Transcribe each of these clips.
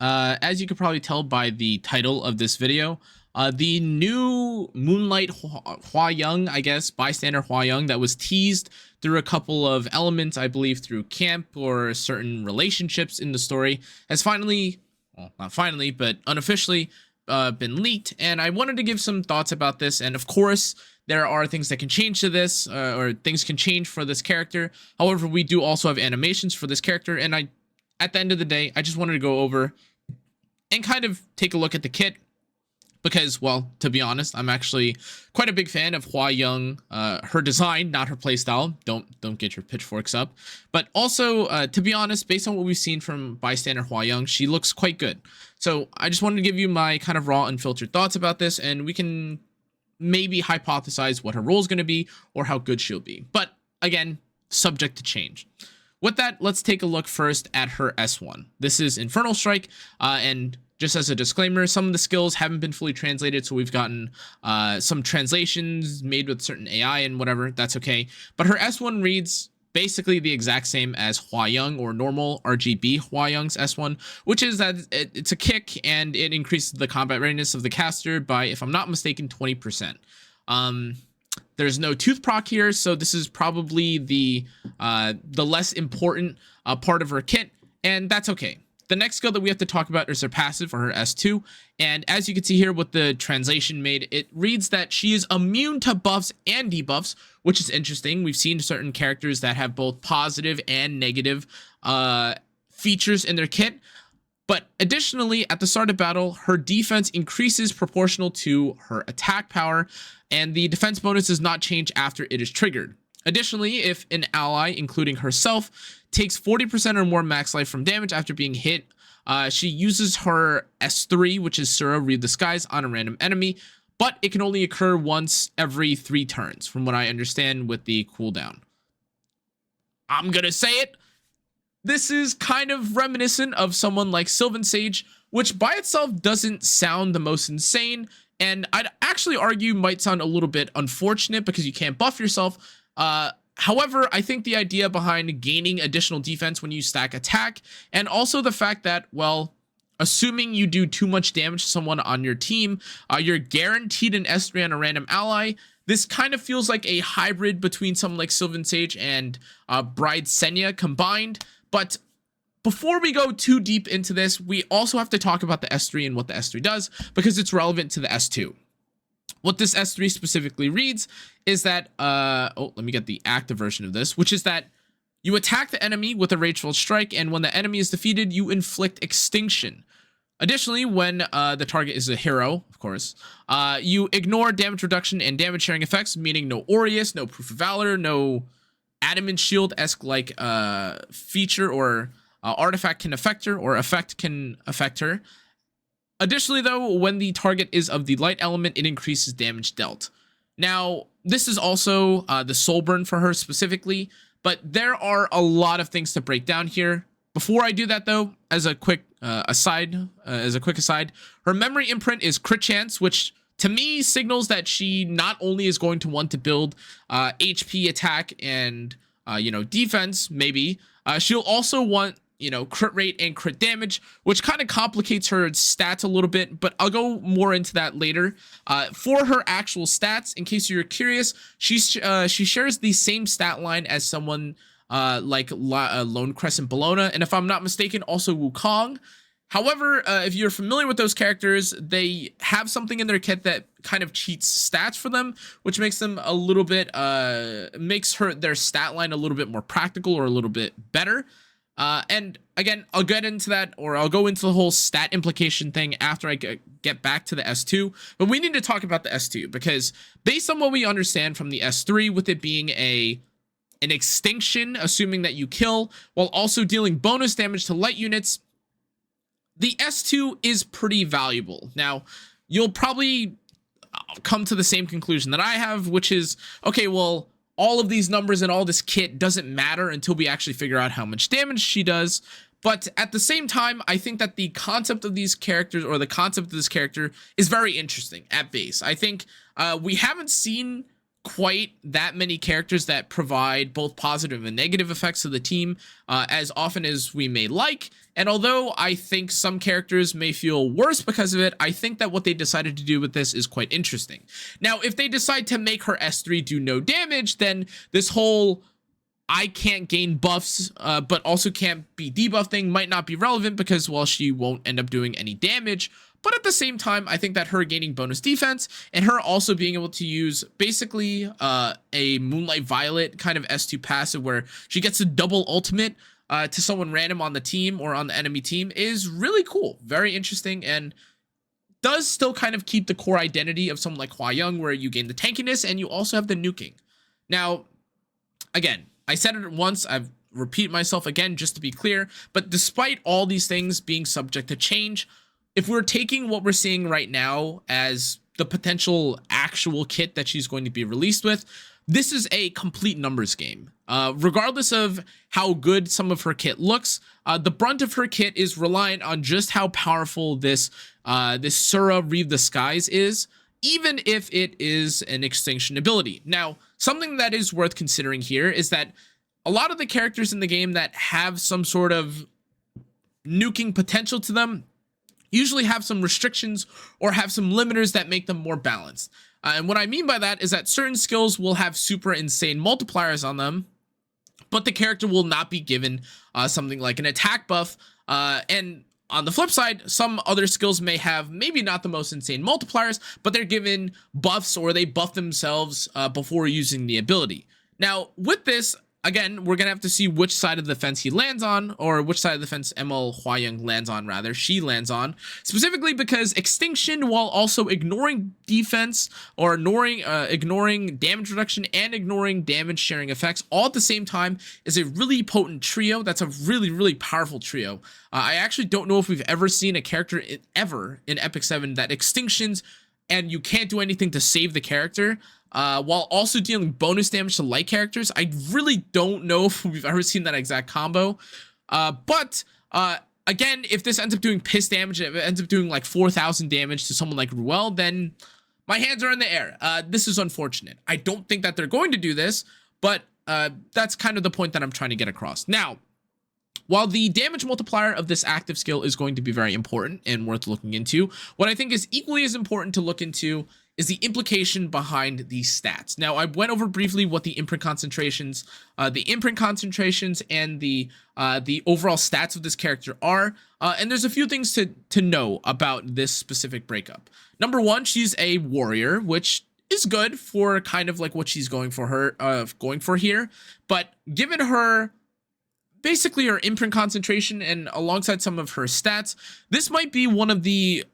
as you could probably tell by the title of this video, the new Moonlight Hwayoung, I guess, bystander Hwayoung that was teased through a couple of elements, I believe through camp or certain relationships in the story, has finally, well, not finally, but unofficially been leaked. And I wanted to give some thoughts about this. And of course, there are things that can change to this, or things can change for this character. However, we do also have animations for this character. And at the end of the day, I just wanted to go over and kind of take a look at the kit. Because, well, to be honest, I'm actually quite a big fan of Hwayoung, her design, not her playstyle. Don't get your pitchforks up. But also, to be honest, based on what we've seen from bystander Hwayoung, she looks quite good. So I just wanted to give you my kind of raw, unfiltered thoughts about this, and we can maybe hypothesize what her role is going to be or how good she'll be. But again, subject to change. With that, let's take a look first at her S1. This is Infernal Strike, and just as a disclaimer, some of the skills haven't been fully translated, so we've gotten some translations made with certain AI and whatever. That's okay. But her S1 reads basically the exact same as Hwayoung or normal RGB Hwayoung's S1, which is that it's a kick and it increases the combat readiness of the caster by, if I'm not mistaken, 20%. There's no tooth proc here, so this is probably the less important part of her kit, and that's okay. The next skill that we have to talk about is her passive, or her S2, and as you can see here with the translation made, it reads that she is immune to buffs and debuffs, which is interesting. We've seen certain characters that have both positive and negative features in their kit, but additionally, at the start of battle, her defense increases proportional to her attack power, and the defense bonus does not change after it is triggered. Additionally, if an ally, including herself, takes 40% or more max life from damage after being hit, she uses her S3, which is Sura Read the Skies, on a random enemy, but it can only occur once every 3 turns, from what I understand with the cooldown. I'm gonna say it. This is kind of reminiscent of someone like Sylvan Sage, which by itself doesn't sound the most insane, and I'd actually argue might sound a little bit unfortunate because you can't buff yourself. However, I think the idea behind gaining additional defense when you stack attack, and also the fact that, well, assuming you do too much damage to someone on your team, you're guaranteed an S3 on a random ally. This kind of feels like a hybrid between someone like Sylvan Sage and Bride Senya combined. But before we go too deep into this, we also have to talk about the S3 and what the S3 does, because it's relevant to the S2. What this S3 specifically reads is that, let me get the active version of this, which is that you attack the enemy with a Rageful Strike, and when the enemy is defeated, you inflict extinction. Additionally, when the target is a hero, of course, you ignore damage reduction and damage sharing effects, meaning no Aureus, no Proof of Valor, no Adamant Shield-esque like feature or artifact can affect her, or effect can affect her. Additionally, though, when the target is of the light element, it increases damage dealt. Now, this is also the soul burn for her specifically, but there are a lot of things to break down here. Before I do that, though, as a quick aside, her memory imprint is crit chance, which to me signals that she not only is going to want to build HP, attack, and defense, maybe she'll also want crit rate and crit damage, which kind of complicates her stats a little bit, but I'll go more into that later. For her actual stats, in case you're curious, she shares the same stat line as someone like Lone Crescent Bellona, and if I'm not mistaken, also Wukong. However, if you're familiar with those characters, they have something in their kit that kind of cheats stats for them, which makes them a little bit, makes their stat line a little bit more practical or a little bit better. And again, I'll get into that, or I'll go into the whole stat implication thing after I get back to the S2. But we need to talk about the S2, because based on what we understand from the S3, with it being an extinction, assuming that you kill, while also dealing bonus damage to light units, the S2 is pretty valuable. Now, you'll probably come to the same conclusion that I have, which is, okay, well, all of these numbers and all this kit doesn't matter until we actually figure out how much damage she does. But at the same time, I think that the concept of these characters, or the concept of this character, is very interesting at base. I think we haven't seen quite that many characters that provide both positive and negative effects to the team as often as we may like. And although I think some characters may feel worse because of it, I think that what they decided to do with this is quite interesting. Now, if they decide to make her S3 do no damage, then this whole I can't gain buffs, but also can't be debuffed thing might not be relevant because, well, she won't end up doing any damage. But at the same time, I think that her gaining bonus defense and her also being able to use basically a Moonlight Violet kind of S2 passive where she gets a double ultimate to someone random on the team or on the enemy team is really cool. Very interesting, and does still kind of keep the core identity of someone like Hwayoung where you gain the tankiness and you also have the nuking. Now, again, I said it once, I've repeat myself again just to be clear, but despite all these things being subject to change, if we're taking what we're seeing right now as the potential actual kit that she's going to be released with, this is a complete numbers game. Regardless of how good some of her kit looks, the brunt of her kit is reliant on just how powerful this Sura Reeve the Skies is, even if it is an extinction ability. Now, something that is worth considering here is that a lot of the characters in the game that have some sort of nuking potential to them usually have some restrictions or have some limiters that make them more balanced. And what I mean by that is that certain skills will have super insane multipliers on them, but the character will not be given something like an attack buff. And on the flip side, some other skills may have maybe not the most insane multipliers, but they're given buffs or they buff themselves before using the ability. Now, with this, again, we're going to have to see which side of the fence he lands on, or which side of the fence ML Hwayoung lands on, rather, she lands on. Specifically because Extinction, while also ignoring defense, or ignoring damage reduction and ignoring damage sharing effects, all at the same time, is a really potent trio. That's a really, really powerful trio. I actually don't know if we've ever seen a character ever in epicseven that extinctions and you can't do anything to save the character, while also dealing bonus damage to light characters. I really don't know if we've ever seen that exact combo. But again, if this ends up doing piss damage, if it ends up doing like 4,000 damage to someone like Ruel, then my hands are in the air. This is unfortunate. I don't think that they're going to do this, but that's kind of the point that I'm trying to get across. Now, while the damage multiplier of this active skill is going to be very important and worth looking into, what I think is equally as important to look into is the implication behind these stats. Now, I went over briefly what the imprint concentrations and the overall stats of this character are, and there's a few things to know about this specific breakup. Number one, she's a warrior, which is good for kind of like what she's going for here, but given her basically her imprint concentration and alongside some of her stats, this might be one of the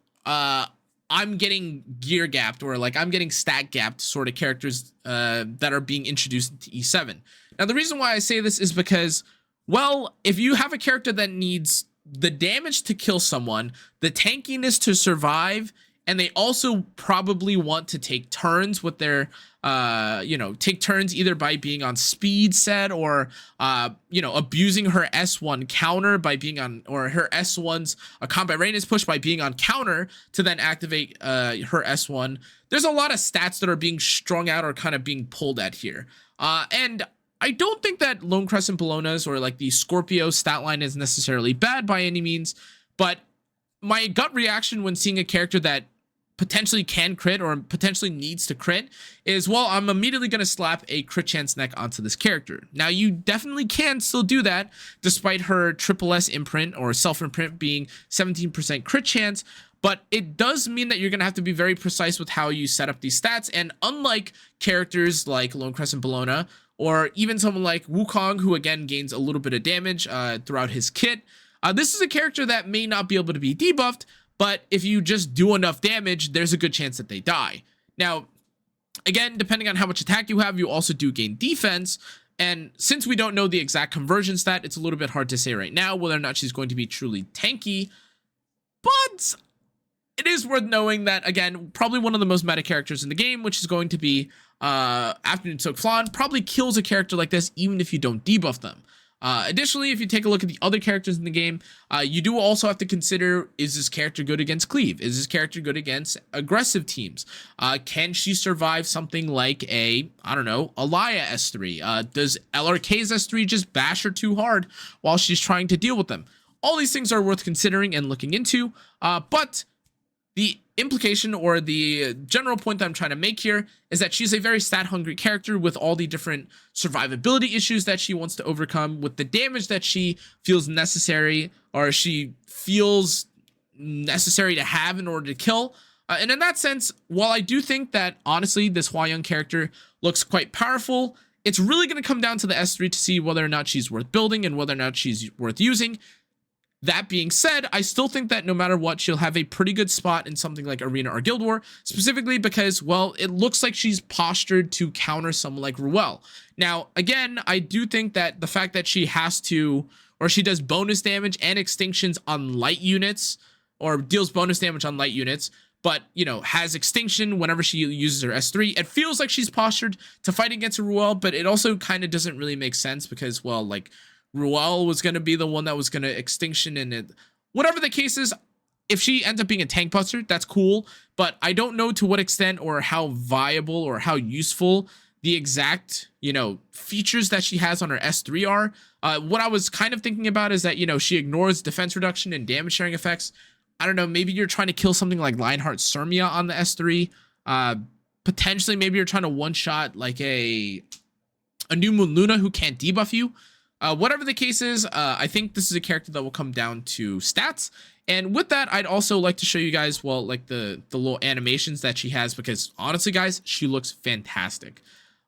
I'm getting gear gapped or like I'm getting stat gapped sort of characters that are being introduced into E7. Now, the reason why I say this is because, well, if you have a character that needs the damage to kill someone, the tankiness to survive, and they also probably want to take turns with their, take turns either by being on speed set or, abusing her S1 counter by being on, or her S1's combat readiness push by being on counter to then activate her S1. There's a lot of stats that are being strung out or kind of being pulled at here. And I don't think that Lone Crescent Bologna's or like the Scorpio stat line is necessarily bad by any means, but my gut reaction when seeing a character that potentially can crit or potentially needs to crit is, well, I'm immediately going to slap a crit chance neck onto this character. Now, you definitely can still do that despite her triple S imprint or self imprint being 17% crit chance, but it does mean that you're going to have to be very precise with how you set up these stats. And unlike characters like Lone Crescent Bologna or even someone like Wukong, who again gains a little bit of damage throughout his kit, this is a character that may not be able to be debuffed, but if you just do enough damage, there's a good chance that they die. Now, again, depending on how much attack you have, you also do gain defense. And since we don't know the exact conversion stat, it's a little bit hard to say right now whether or not she's going to be truly tanky. But it is worth knowing that, again, probably one of the most meta characters in the game, which is going to be Afternoon Soak Flan, probably kills a character like this even if you don't debuff them. Additionally, if you take a look at the other characters in the game, you do also have to consider, is this character good against cleave? Is this character good against aggressive teams? Can she survive something like a, I don't know, Alaya S3? Does LRK's S3 just bash her too hard while she's trying to deal with them? All these things are worth considering and looking into, but the implication or the general point that I'm trying to make here is that she's a very stat-hungry character with all the different survivability issues that she wants to overcome, with the damage that she feels necessary or she feels necessary to have in order to kill. And in that sense, while I do think that, honestly, this Hwayoung character looks quite powerful, it's really going to come down to the S3 to see whether or not she's worth building and whether or not she's worth using. That being said, I still think that no matter what, she'll have a pretty good spot in something like Arena or Guild War, specifically because, well, it looks like she's postured to counter someone like Ruel. Now, again, I do think that the fact that she has to, or she does bonus damage and extinctions on light units, or deals bonus damage on light units, but, you know, has extinction whenever she uses her S3, it feels like she's postured to fight against a Ruel, but it also kind of doesn't really make sense because, well, like, Ruel was going to be the one that was going to extinction, and it, whatever the case is, if she ends up being a tank buster, that's cool, but I don't know to what extent or how viable or how useful the exact, you know, features that she has on her S3 are. What I was kind of thinking about is that, you know, she ignores defense reduction and damage sharing effects. I don't know, maybe you're trying to kill something like Lionheart Surmia on the S3. Potentially, maybe you're trying to one-shot like a New Moon Luna who can't debuff you. Whatever the case is, I think this is a character that will come down to stats. And with that, I'd also like to show you guys, well, like the little animations that she has, because honestly, guys, she looks fantastic.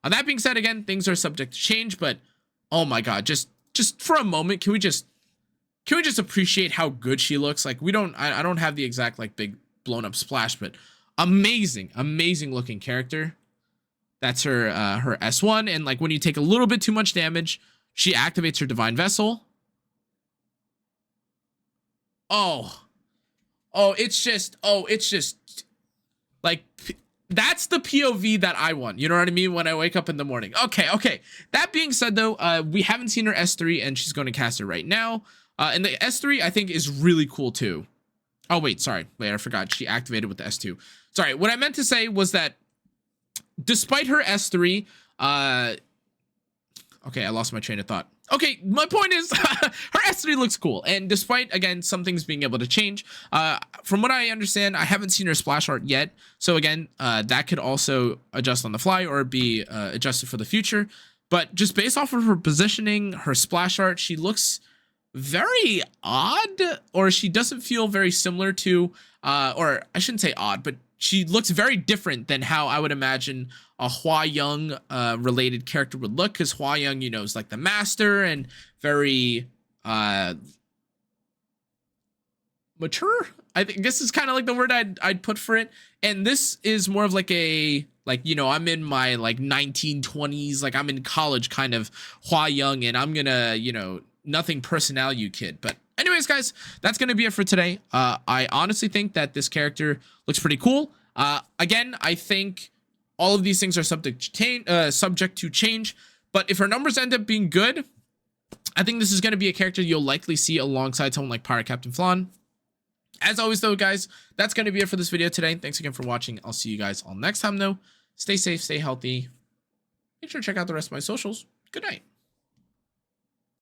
That being said, again, things are subject to change, but oh my God, just for a moment, can we just appreciate how good she looks? Like, I don't have the exact like big blown up splash, but amazing looking character. That's her her S1, and like when you take a little bit too much damage, she activates her Divine Vessel. It's just like, that's the POV that I want. You know what I mean? When I wake up in the morning. Okay. That being said, though, we haven't seen her S3, and she's going to cast it right now. And the S3, I think, is really cool, too. Oh, wait, sorry. Wait, I forgot. She activated with the S2. Sorry, what I meant to say was that despite her S3, okay, I lost my train of thought. Okay, my point is, her S3 looks cool, and despite, again, some things being able to change, from what I understand, I haven't seen her splash art yet, so again, that could also adjust on the fly or be adjusted for the future, but just based off of her positioning, her splash art, she looks very odd, or she doesn't feel very similar to, or I shouldn't say odd, but she looks very different than how I would imagine a Hwayoung related character would look, because Hwayoung, you know, is like the master and very mature. I think this is kind of like the word I'd put for it. And this is more of like a, like, you know, I'm in my like 1920s, like I'm in college kind of Hwayoung, and I'm gonna, you know, nothing personal, you kid. But anyways, guys, that's going to be it for today. I honestly think that this character looks pretty cool. Again, I think all of these things are subject to change, but if her numbers end up being good, I think this is going to be a character you'll likely see alongside someone like Pirate Captain Flan. As always, though, guys, that's going to be it for this video today. Thanks again for watching. I'll see you guys all next time, though. Stay safe, stay healthy. Make sure to check out the rest of my socials. Good night.